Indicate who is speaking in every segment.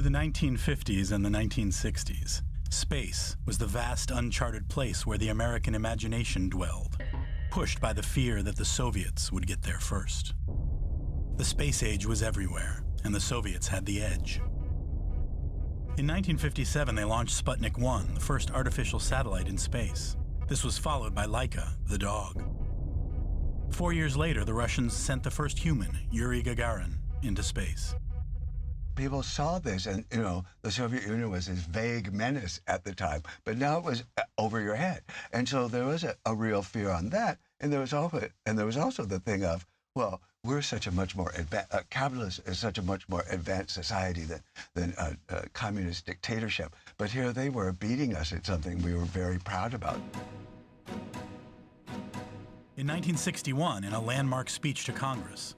Speaker 1: Through the 1950s and the 1960s, space was the vast uncharted place where the American imagination dwelled, pushed by the fear that the Soviets would get there first. The space age was everywhere, and the Soviets had the edge. In 1957, they launched Sputnik 1, the first artificial satellite in space. This was followed by Laika, the dog. 4 years later, the Russians sent the first human, Yuri Gagarin, into space.
Speaker 2: People saw this, and the Soviet Union was this vague menace at the time, but now it was over your head, and so there was a real fear on that. And there was also the thing of, well, we're such a much more capitalist is such a much more advanced society than a communist dictatorship. But here they were beating us at something we were very proud about.
Speaker 1: In 1961, in a landmark speech to Congress,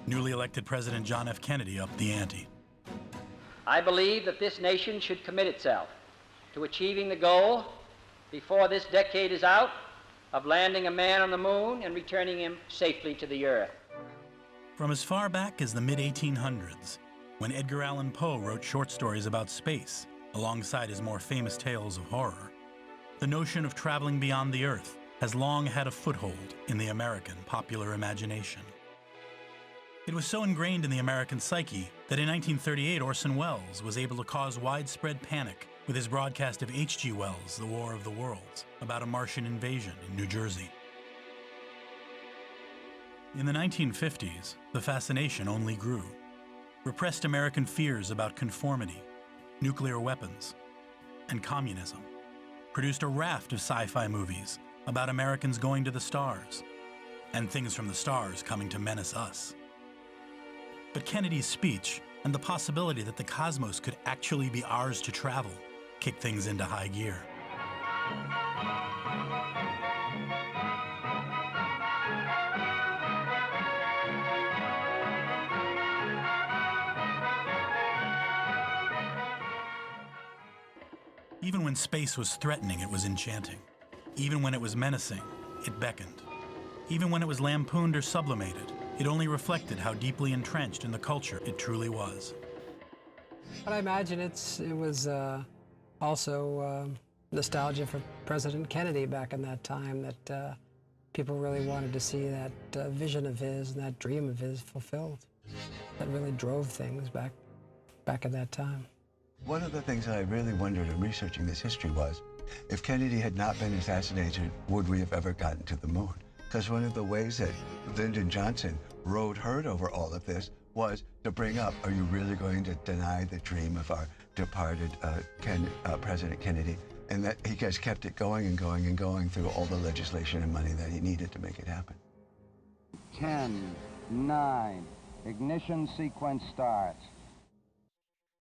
Speaker 1: newly elected President John F. Kennedy upped the ante.
Speaker 3: I believe that this nation should commit itself to achieving the goal, before this decade is out, of landing a man on the moon and returning him safely to the earth.
Speaker 1: From as far back as the mid-1800s, when Edgar Allan Poe wrote short stories about space, alongside his more famous tales of horror, the notion of traveling beyond the Earth has long had a foothold in the American popular imagination. It was so ingrained in the American psyche that in 1938 Orson Welles was able to cause widespread panic with his broadcast of H.G. Wells' The War of the Worlds, about a Martian invasion in New Jersey. In the 1950s, the fascination only grew. Repressed American fears about conformity, nuclear weapons, and communism produced a raft of sci-fi movies about Americans going to the stars, and things from the stars coming to menace us. But Kennedy's speech and the possibility that the cosmos could actually be ours to travel kicked things into high gear. Even when space was threatening, it was enchanting. Even when it was menacing, it beckoned. Even when it was lampooned or sublimated, it only reflected how deeply entrenched in the culture it truly was.
Speaker 4: But I imagine it was also nostalgia for President Kennedy back in that time, that people really wanted to see that vision of his and that dream of his fulfilled. That really drove things back at that time.
Speaker 2: One of the things that I really wondered in researching this history was, if Kennedy had not been assassinated, would we have ever gotten to the moon? Because one of the ways that Lyndon Johnson rode herd over all of this was to bring up, are you really going to deny the dream of our departed President Kennedy? And that he just kept it going and going and going through all the legislation and money that he needed to make it happen.
Speaker 5: 10, 9, ignition sequence starts.